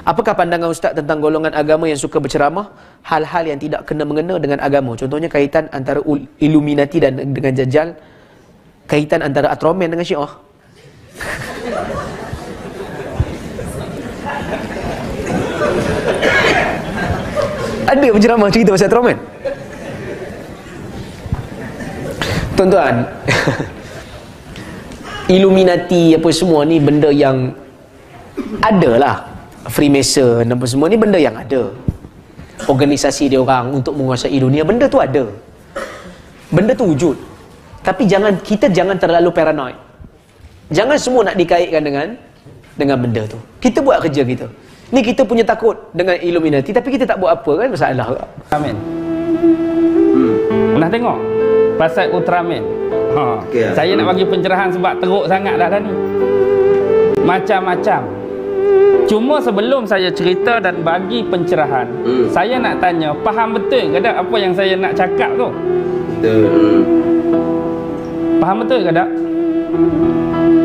Apakah pandangan Ustaz tentang golongan agama yang suka berceramah hal-hal yang tidak kena-mengena dengan agama? Contohnya kaitan antara Illuminati dan dengan Dajjal, kaitan antara Atromen dengan Syiah. Ada penceramah cerita pasal Atromen? Tuan-tuan, Illuminati apa semua ni benda yang ada lah. Freemason apa semua ni benda yang ada. Organisasi dia orang untuk menguasai dunia, benda tu ada. Benda tu wujud. Tapi kita jangan terlalu paranoid. Jangan semua nak dikaitkan dengan benda tu. Kita buat kerja kita. Ni kita punya takut dengan Illuminati tapi kita tak buat apa kan, masalah tak? Ultraman. Pernah tengok pasal Ultraman? Okay, saya nak bagi pencerahan sebab teruk sangat dah ni. Macam-macam. Cuma sebelum saya cerita dan bagi pencerahan, saya nak tanya, faham betul ke tak apa yang saya nak cakap tu? Betul. Faham betul ke tak?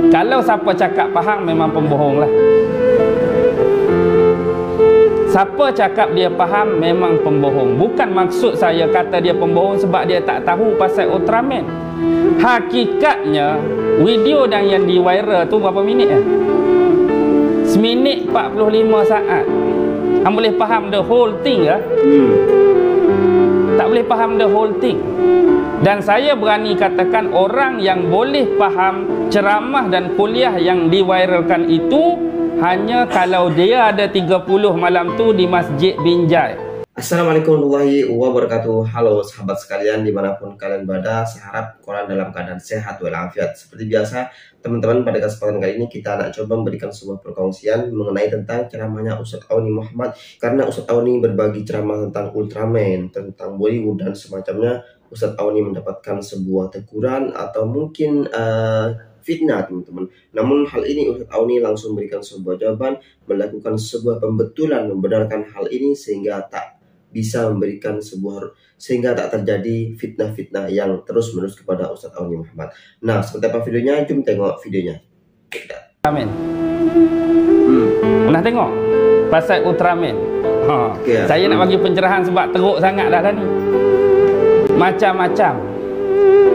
Kalau siapa cakap faham, memang pembohong lah. Siapa cakap dia faham, memang pembohong. Bukan maksud saya kata dia pembohong sebab dia tak tahu pasal Ultraman. Hakikatnya, video yang di-viral tu berapa minit ya? Seminit 45 saat. Hang boleh faham the whole thing ke? Tak boleh faham the whole thing. Dan saya berani katakan orang yang boleh faham ceramah dan kuliah yang diviralkan itu hanya kalau dia ada 30 malam tu di Masjid Binjai. Assalamualaikum warahmatullahi wabarakatuh. Halo sahabat sekalian dimanapun kalian berada, saya harap kalian dalam keadaan sehat walafiat. Seperti biasa teman-teman, pada kesempatan kali ini kita nak coba memberikan sebuah perkongsian mengenai tentang ceramahnya Ustadz Auni Muhammad. Karena Ustadz Auni berbagi ceramah tentang Ultraman, tentang Bollywood dan semacamnya, Ustadz Auni mendapatkan sebuah teguran atau mungkin fitnah teman-teman. Namun hal ini Ustadz Auni langsung memberikan sebuah jawaban, melakukan sebuah pembetulan, membenarkan hal ini sehingga tak bisa memberikan sehingga tak terjadi fitnah-fitnah yang terus-menerus kepada Ustadz Auni Muhammad. Nah, seperti apa videonya? Jom tengok videonya. Ultraman. Pernah tengok pasal Ultraman? Okay, saya nak bagi pencerahan sebab teruk sangat dah ni. Macam-macam.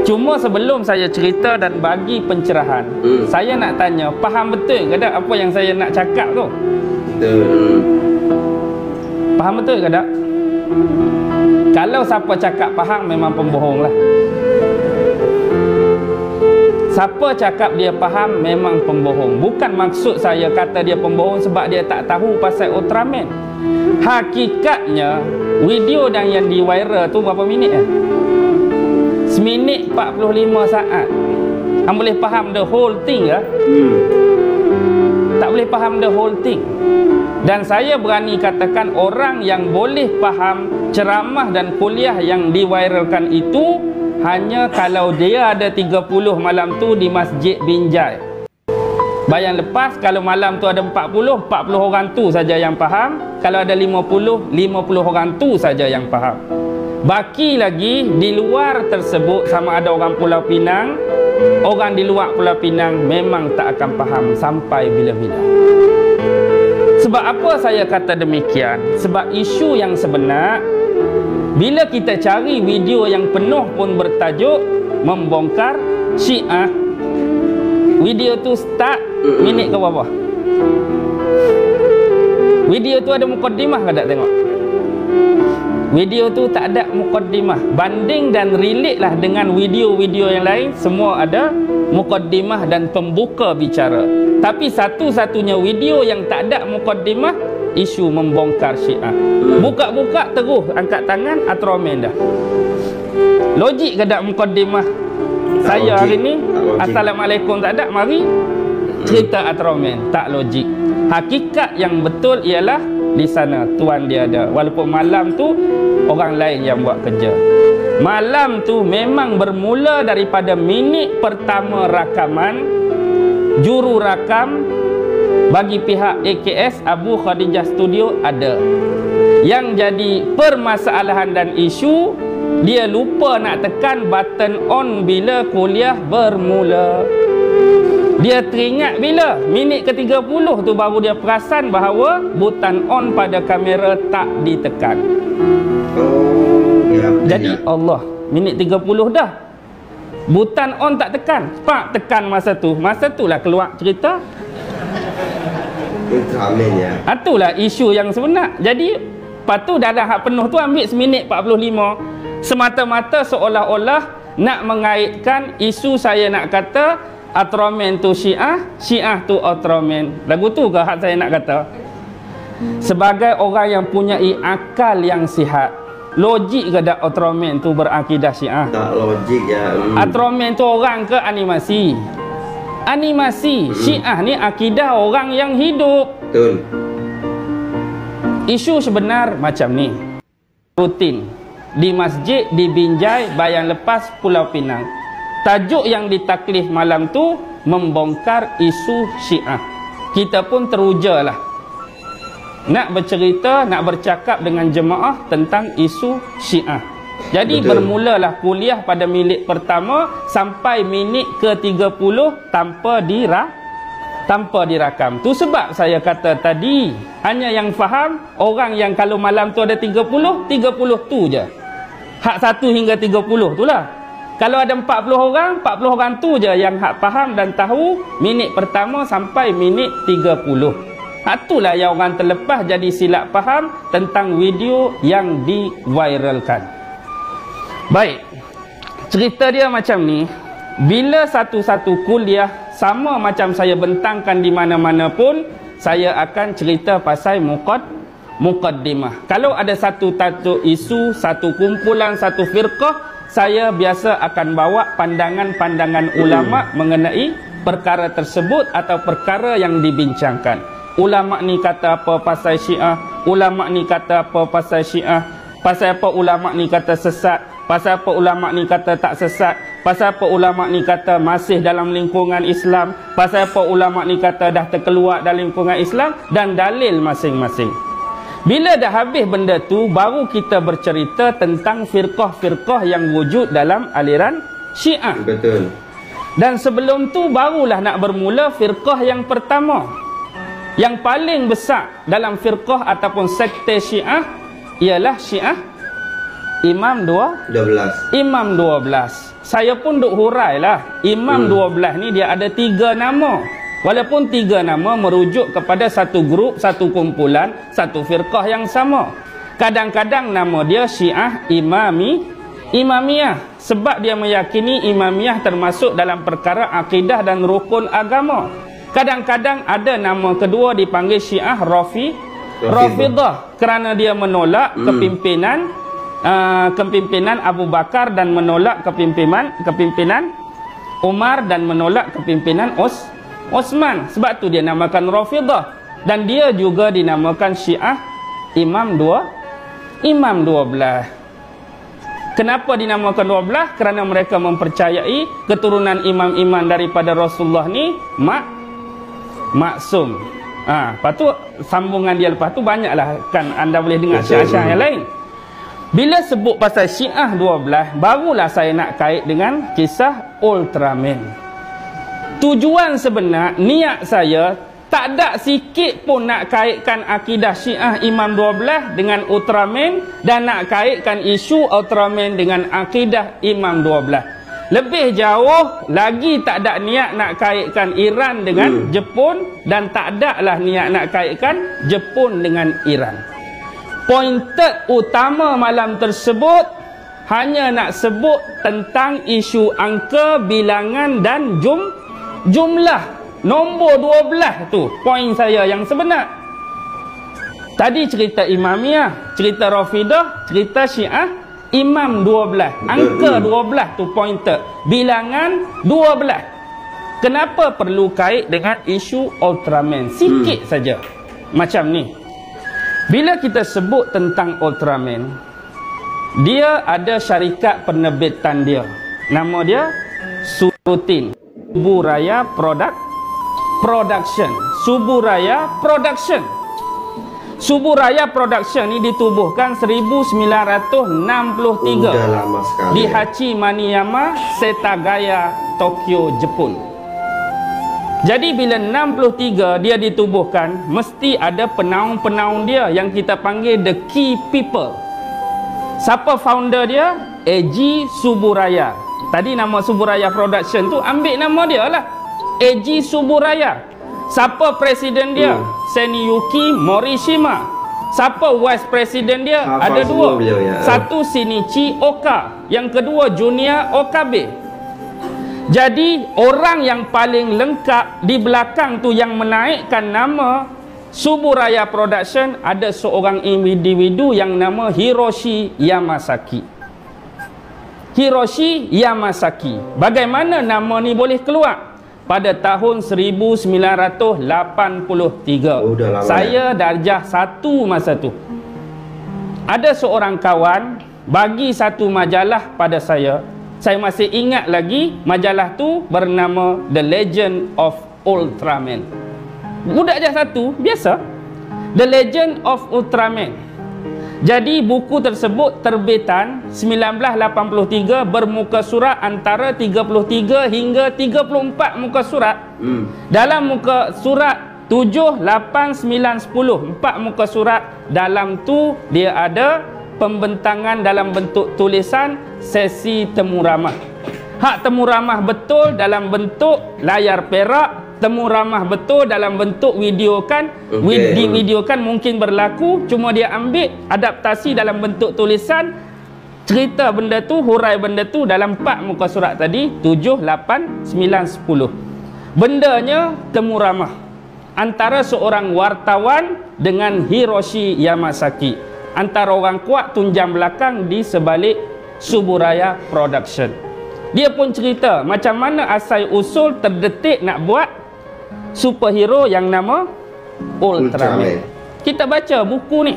Cuma sebelum saya cerita dan bagi pencerahan, saya nak tanya, faham betul ke tak apa yang saya nak cakap tu? Betul. Faham betul ke tak? Kalau siapa cakap faham, memang pembohong lah. Siapa cakap dia faham, memang pembohong. Bukan maksud saya kata dia pembohong sebab dia tak tahu pasal Ultraman. Hakikatnya, video yang di-viral tu berapa minit ya? Seminit 45 saat. Hang boleh faham the whole thing ke? Tak boleh faham the whole thing. Dan saya berani katakan orang yang boleh faham ceramah dan kuliah yang diviralkan itu hanya kalau dia ada 30 malam tu di Masjid Binjai. Bayang lepas kalau malam tu ada 40 orang tu saja yang faham. Kalau ada 50 orang tu saja yang faham. Baki lagi di luar tersebut, sama ada orang Pulau Pinang, orang di luar Pulau Pinang memang tak akan faham sampai bila-bila. Sebab apa saya kata demikian? Sebab isu yang sebenar, bila kita cari video yang penuh pun bertajuk membongkar Syiah, video tu start minit ke berapa? Video tu ada mukaddimah ke tak tengok? Video tu tak ada mukaddimah. Banding dan relate lah dengan video-video yang lain, semua ada mukaddimah dan pembuka bicara. Tapi satu-satunya video yang tak ada mukaddimah, isu membongkar Syiah. Buka-buka terus angkat tangan, Atroman dah. Logik ke tak mukaddimah saya hari ni? Assalamualaikum tak ada, mari cerita Atroman. Tak logik. Hakikat yang betul ialah di sana tuan dia ada. Walaupun malam tu orang lain yang buat kerja. Malam tu memang bermula daripada minit pertama rakaman. Juru rakam bagi pihak AKS Abu Khadijah Studio ada. Yang jadi permasalahan dan isu, dia lupa nak tekan button on bila kuliah bermula. Dia teringat bila? Minit ke-30 tu baru dia perasan bahawa butang on pada kamera tak ditekan. Jadi Allah, minit 30 dah. Butang on tak tekan. Pak tekan masa tu. Masa itulah keluar cerita. Ultraman ya. Itulah isu yang sebenar. Jadi, lepas tu dalam hak penuh tu ambil seminit 45. Semata-mata seolah-olah nak mengaitkan isu saya nak kata Ultraman tu Syiah, Syiah tu Ultraman. Lagu tu ke hak saya nak kata? Sebagai orang yang punya akal yang sihat, logik ke tak Ultraman tu berakidah Syiah? Tak logik ya. Ultraman tu orang ke animasi? Animasi. Syiah ni akidah orang yang hidup. Betul. Isu sebenar macam ni. Rutin di masjid di Binjai Bayan Lepas Pulau Pinang. Tajuk yang ditaklif malam tu membongkar isu Syiah. Kita pun teruja lah nak bercerita, nak bercakap dengan jemaah tentang isu Syiah. Jadi bermulalah kuliah pada minit pertama sampai minit ke-30 tanpa dirakam. Tu sebab saya kata tadi, hanya yang faham orang yang kalau malam tu ada 30 tu je. Hak 1 hingga 30 tu lah. Kalau ada 40 orang tu je yang hak faham dan tahu minit pertama sampai minit 30. Itulah yang orang terlepas jadi silap faham tentang video yang diviralkan. Baik, cerita dia macam ni. Bila satu-satu kuliah, sama macam saya bentangkan di mana-mana pun, saya akan cerita pasal muqaddimah. Kalau ada satu isu, satu kumpulan, satu firqah, saya biasa akan bawa pandangan-pandangan ulama mengenai perkara tersebut atau perkara yang dibincangkan. Ulama ni kata apa pasal Syiah, ulama ni kata apa pasal Syiah, pasal apa ulama ni kata sesat, pasal apa ulama ni kata tak sesat, pasal apa ulama ni kata masih dalam lingkungan Islam, pasal apa ulama ni kata dah terkeluar dalam lingkungan Islam, dan dalil masing-masing. Bila dah habis benda tu, baru kita bercerita tentang firqah-firqah yang wujud dalam aliran Syiah. Betul. Dan sebelum tu barulah nak bermula firqah yang pertama. Yang paling besar dalam firqah ataupun sekte Syiah ialah Syiah Imam 12. Imam 12. Saya pun duk hurailah. Imam 12 ni dia ada 3 nama. Walaupun 3 nama merujuk kepada satu grup, satu kumpulan, satu firqah yang sama. Kadang-kadang nama dia Syiah Imamiyah. Sebab dia meyakini Imamiyah termasuk dalam perkara akidah dan rukun agama. Kadang-kadang ada nama kedua dipanggil Syiah Rafidah. Kerana dia menolak kepimpinan Abu Bakar dan menolak kepimpinan Umar dan menolak kepimpinan Osman. Sebab tu dia namakan Rafidah. Dan dia juga dinamakan Syiah Imam 12. Kenapa dinamakan 12? Kerana mereka mempercayai keturunan imam-imam daripada Rasulullah ni maksum. Lepas tu sambungan dia lepas tu banyaklah, kan anda boleh dengar syiah-syiah yang lain. Bila sebut pasal Syiah 12, barulah saya nak kait dengan kisah Ultraman. Tujuan sebenar, niat saya tak ada sikit pun nak kaitkan akidah Syiah Imam 12 dengan Ultraman, dan nak kaitkan isu Ultraman dengan akidah Imam 12. Lebih jauh lagi tak ada niat nak kaitkan Iran dengan Jepun, dan tak ada lah niat nak kaitkan Jepun dengan Iran. Pointed utama malam tersebut hanya nak sebut tentang isu angka, bilangan dan jumlah. Nombor 12 tu poin saya yang sebenar. Tadi cerita Imamiyah, cerita Rafidah, cerita Syiah Imam 12. Angka 12 tu pointer. Bilangan 12. Kenapa perlu kait dengan isu Ultraman? Sikit saja. Macam ni. Bila kita sebut tentang Ultraman, dia ada syarikat penerbitan dia. Nama dia Surutin. Suburaya Production. Suburaya Production. Suburaya Production ni ditubuhkan 1963. Udah lama sekali. Di Hachimaniyama, Setagaya, Tokyo, Jepun. Jadi bila 63 dia ditubuhkan, mesti ada penaung-penaung dia yang kita panggil the key people. Siapa founder dia? AG Suburaya. Tadi nama Suburaya Production tu ambil nama dia lah, AG Suburaya. Siapa presiden dia? Seniyuki Morishima. Siapa vice presiden dia? Ada dua. Satu Shinichi Oka, yang kedua Junior Okabe. Jadi orang yang paling lengkap di belakang tu yang menaikkan nama Suburaya Production ada seorang individu yang nama Hiroshi Yamasaki. Hiroshi Yamasaki. Bagaimana nama ni boleh keluar? Pada tahun 1983. Saya darjah 1 masa tu. Ada seorang kawan bagi satu majalah pada saya. Saya masih ingat lagi majalah tu bernama The Legend of Ultraman. Budak darjah 1 biasa. The Legend of Ultraman. Jadi buku tersebut terbitan 1983, bermuka surat antara 33 hingga 34 muka surat. Dalam muka surat 7, 8, 9, 10, 4 muka surat. Dalam tu dia ada pembentangan dalam bentuk tulisan sesi temu ramah. Hak temu ramah betul dalam bentuk layar perak, temu ramah betul dalam bentuk video kan. Video kan mungkin berlaku, cuma dia ambil adaptasi dalam bentuk tulisan, cerita benda tu, hurai benda tu dalam 4 muka surat tadi, 7, 8, 9, 10. Bendanya temu ramah antara seorang wartawan dengan Hiroshi Yamasaki, antara orang kuat tunjang belakang di sebalik Suburaya Production. Dia pun cerita macam mana asal usul terdetik nak buat superhero yang nama Ultraman. Kita baca buku ni.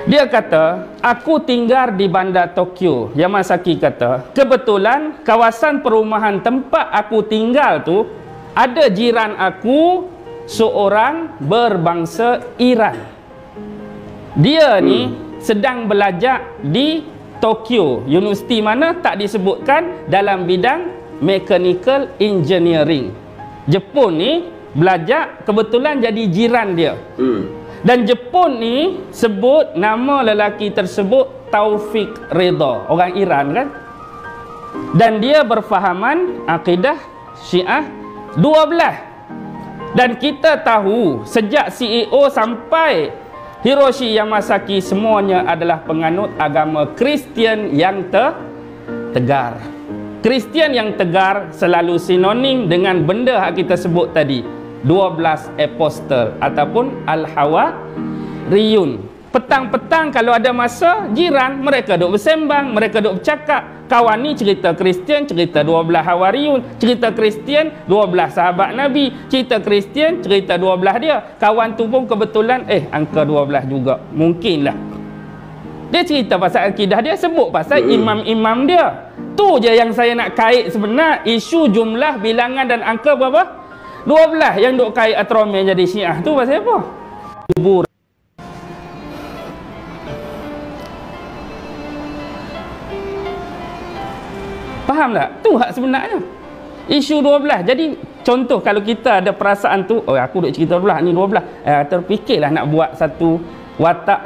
Dia kata, aku tinggal di bandar Tokyo. Yamasaki kata, kebetulan kawasan perumahan tempat aku tinggal tu ada jiran aku seorang berbangsa Iran. Dia ni sedang belajar di Tokyo, universiti mana tak disebutkan, dalam bidang mechanical engineering. Jepun ni belajar, kebetulan jadi jiran dia. Dan Jepun ni sebut nama lelaki tersebut Taufik Ridha, orang Iran kan. Dan dia berfahaman akidah Syiah 12. Dan kita tahu sejak CEO sampai Hiroshi Yamasaki semuanya adalah penganut agama Kristian yang tegar. Kristian yang tegar selalu sinonim dengan benda yang kita sebut tadi, 12 apostel ataupun Al-Hawariyun. Petang-petang kalau ada masa, jiran mereka duk bersembang, mereka duk bercakap. Kawan ni cerita Kristian, cerita 12 Hawariyun, cerita Kristian 12 sahabat Nabi, cerita Kristian cerita 12 dia. Kawan tu pun kebetulan angka 12 juga. Mungkinlah. Dia cerita pasal akidah dia, sebut pasal imam-imam dia. Tu je yang saya nak kait sebenar. Isu jumlah, bilangan dan angka berapa? 12 yang duk kait Ultraman jadi Syiah tu pasal apa? Kubur. Faham tak? Tu hak sebenarnya. Isu 12. Jadi contoh kalau kita ada perasaan tu, oh aku duk cerita 12 ni 12. Terfikirlah nak buat satu watak.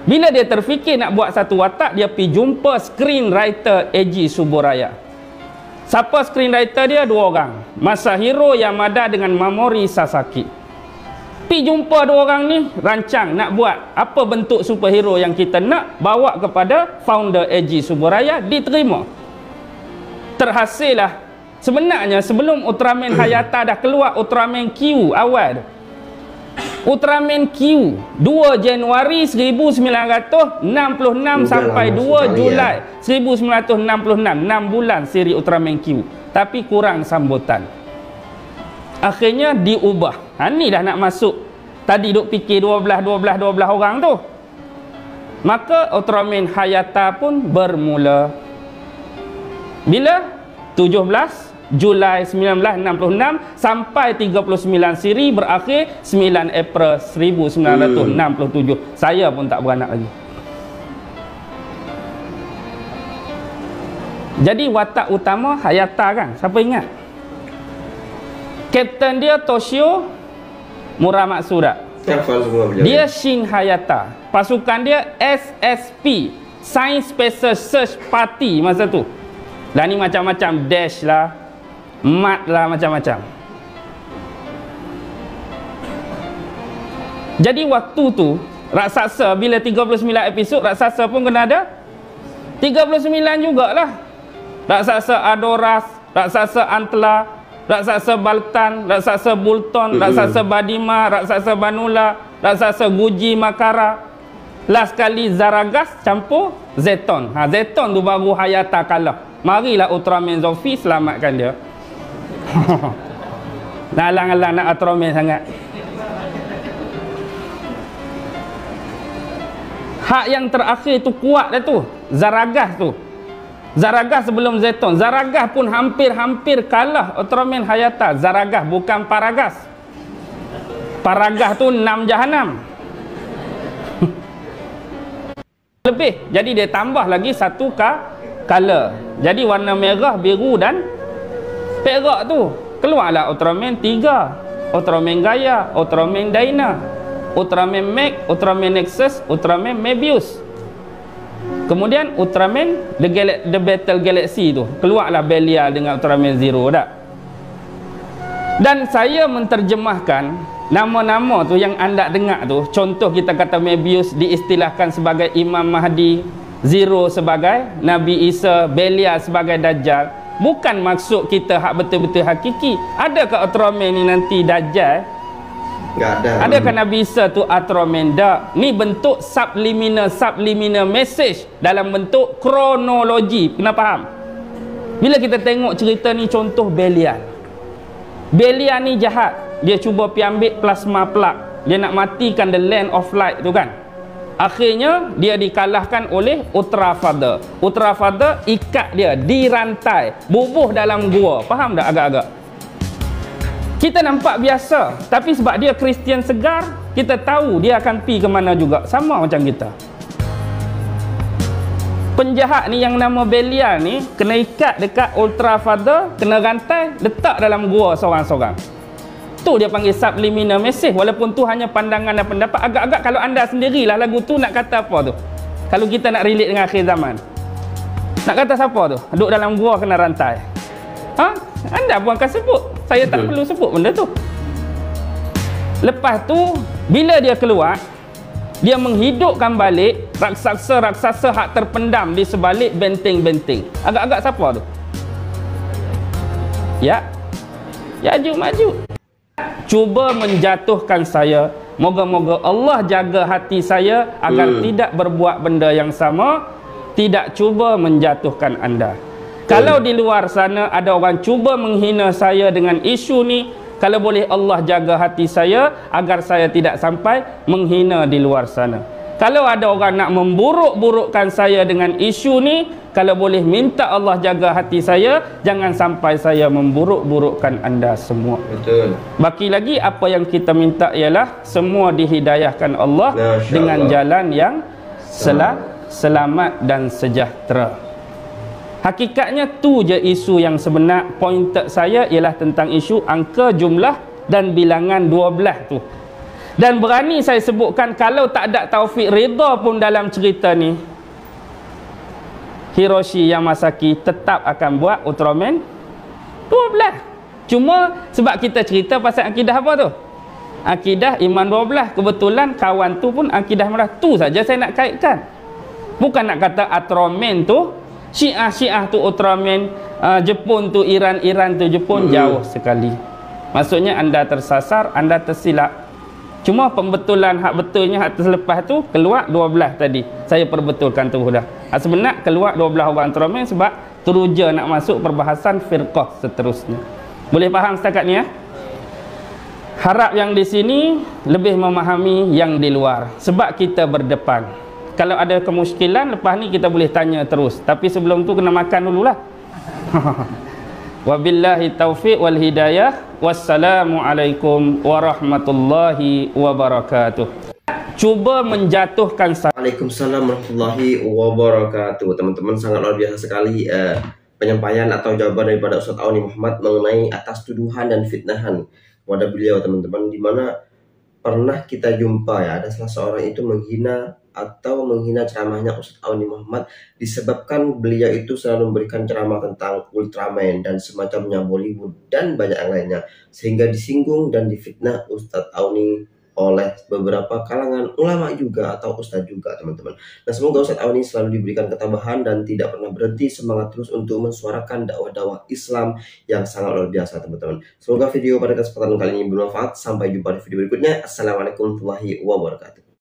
Bila dia terfikir nak buat satu watak, dia pergi jumpa screenwriter AG Suburaya. Siapa screenwriter dia? 2 orang. Masahiro Yamada dengan Mamori Sasaki. Pergi jumpa 2 orang ni, rancang nak buat apa bentuk superhero yang kita nak, bawa kepada founder AG Suburaya, diterima. Terhasillah. Sebenarnya sebelum Ultraman Hayata dah keluar, Ultraman Q awal. Ultraman Q 2 Januari 1966 sampai 2 Julai 1966, 6 bulan siri Ultraman Q. Tapi kurang sambutan. Akhirnya diubah. Ni dah nak masuk. Tadi duk fikir 12 orang tu. Maka Ultraman Hayata pun bermula. Bila? 17 Julai 1966 sampai 39 siri, berakhir 9 April 1967. Saya pun tak beranak lagi. Jadi watak utama Hayata kan? Siapa ingat? Kapten dia Toshio Muramatsuda. Dia Shin Hayata. Pasukan dia SSP, Science Special Search Party masa tu. Lah ni macam-macam, dash lah, mat lah, macam-macam. Jadi waktu tu raksasa bila 39 episod, raksasa pun kena ada 39 jugalah. Raksasa Adoras, raksasa Antla, raksasa Baltan, raksasa Bulton, raksasa Badima, raksasa Banula, raksasa Guji Makara. Last kali Zaragas campur Zeton. Zeton tu baru Hayata kalah. Marilah Ultraman Zofi selamatkan dia. Alang-alang nak Ultraman sangat. Hak yang terakhir tu kuat dah tu, Zaragas tu. Zaragas sebelum Zeton. Zaragas pun hampir-hampir kalah Ultraman Hayata. Zaragas bukan Paragas. Paragas tu 6 jahanam. Lebih. Jadi dia tambah lagi satu color. Jadi warna merah, biru dan perak tu. Keluarlah Ultraman 3. Ultraman Gaia, Ultraman Dyna, Ultraman Meg, Ultraman Nexus, Ultraman Mebius. Kemudian Ultraman The Battle Galaxy tu. Keluarlah Belia dengan Ultraman Zero dah. Dan saya menterjemahkan nama-nama tu yang anda dengar tu. Contoh kita kata Mebius diistilahkan sebagai Imam Mahdi, Zero sebagai Nabi Isa, Belia sebagai Dajjal. Bukan maksud kita hak betul-betul hakiki. Adakah Ultraman ni nanti Dajjal? Enggak ada. Adakah Nabi Isa tu Ultraman? Tak. Ni bentuk subliminal message dalam bentuk kronologi. Kena faham? Bila kita tengok cerita ni, contoh Belial. Belial ni jahat. Dia cuba pergi ambil plasma plug. Dia nak matikan the land of light tu kan. Akhirnya dia dikalahkan oleh Ultra Father. Ultra Father ikat dia, dirantai, bubuh dalam gua. Faham tak agak-agak? Kita nampak biasa, tapi sebab dia Kristian segar, kita tahu dia akan pi ke mana juga. Sama macam kita. Penjahat ni yang nama Belial ni kena ikat dekat Ultra Father, kena rantai, letak dalam gua seorang-seorang. Tu dia panggil subliminal message. Walaupun tu hanya pandangan dan pendapat. Agak-agak kalau anda sendirilah lagu tu nak kata apa tu? Kalau kita nak relate dengan akhir zaman, nak kata siapa tu? Duduk dalam gua kena rantai. Anda pun akan sebut. Saya tak perlu sebut benda tu. Lepas tu bila dia keluar, dia menghidupkan balik raksasa-raksasa hak terpendam di sebalik benteng-benteng. Agak-agak siapa tu? Ya'juj Ma'juj. Cuba menjatuhkan saya. Moga-moga Allah jaga hati saya agar tidak berbuat benda yang sama, tidak cuba menjatuhkan anda. Kalau di luar sana ada orang cuba menghina saya dengan isu ni, kalau boleh Allah jaga hati saya agar saya tidak sampai menghina di luar sana. Kalau ada orang nak memburuk-burukkan saya dengan isu ni, kalau boleh minta Allah jaga hati saya, jangan sampai saya memburuk-burukkan anda semua. Betul. Baki lagi apa yang kita minta ialah semua dihidayahkan Allah dengan jalan yang selamat dan sejahtera. Hakikatnya tu je isu yang sebenar. Pointed saya ialah tentang isu angka, jumlah dan bilangan 12 tu. Dan berani saya sebutkan, kalau tak ada Taufik Ridha pun dalam cerita ni, Hiroshi Yamasaki tetap akan buat Ultraman 12. Cuma sebab kita cerita pasal akidah apa tu? Akidah iman 12. Kebetulan kawan tu pun akidah merah. Tu saja saya nak kaitkan. Bukan nak kata Ultraman tu Syiah tu Ultraman, Jepun tu Iran tu Jepun. Jauh sekali. Maksudnya anda tersasar, anda tersilap. Cuma pembetulan hak betulnya hak selepas tu keluar 12 tadi. Saya perbetulkan tu dah. Sebenar keluar 12 orang Ultraman sebab teruja nak masuk perbahasan firqah seterusnya. Boleh faham setakat ni ya? Harap yang di sini lebih memahami yang di luar. Sebab kita berdepan. Kalau ada kemusykilan, lepas ni kita boleh tanya terus. Tapi sebelum tu kena makan dululah. Wabillahi taufiq wal hidayah. Wassalamualaikum warahmatullahi wabarakatuh. Cuba menjatuhkan saya. Waalaikumsalam warahmatullahi wabarakatuh. Teman-teman, sangat luar biasa sekali penyampaian atau jawaban daripada Ustadz Auni Muhammad mengenai atas tuduhan dan fitnahan kepada beliau, teman-teman, dimana pernah kita jumpa ya ada salah seorang itu menghina ceramahnya Ustadz Auni Muhammad disebabkan beliau itu selalu memberikan ceramah tentang Ultraman dan semacamnya, Bollywood dan banyak yang lainnya, sehingga disinggung dan difitnah Ustadz Auni oleh beberapa kalangan ulama juga atau ustadz juga, teman-teman. Nah, semoga Ustadz Auni selalu diberikan ketabahan dan tidak pernah berhenti semangat terus untuk mensuarakan dakwah-dakwah Islam yang sangat luar biasa, teman-teman. Semoga video pada kesempatan kali ini bermanfaat. Sampai jumpa di video berikutnya. Assalamualaikum warahmatullahi wabarakatuh.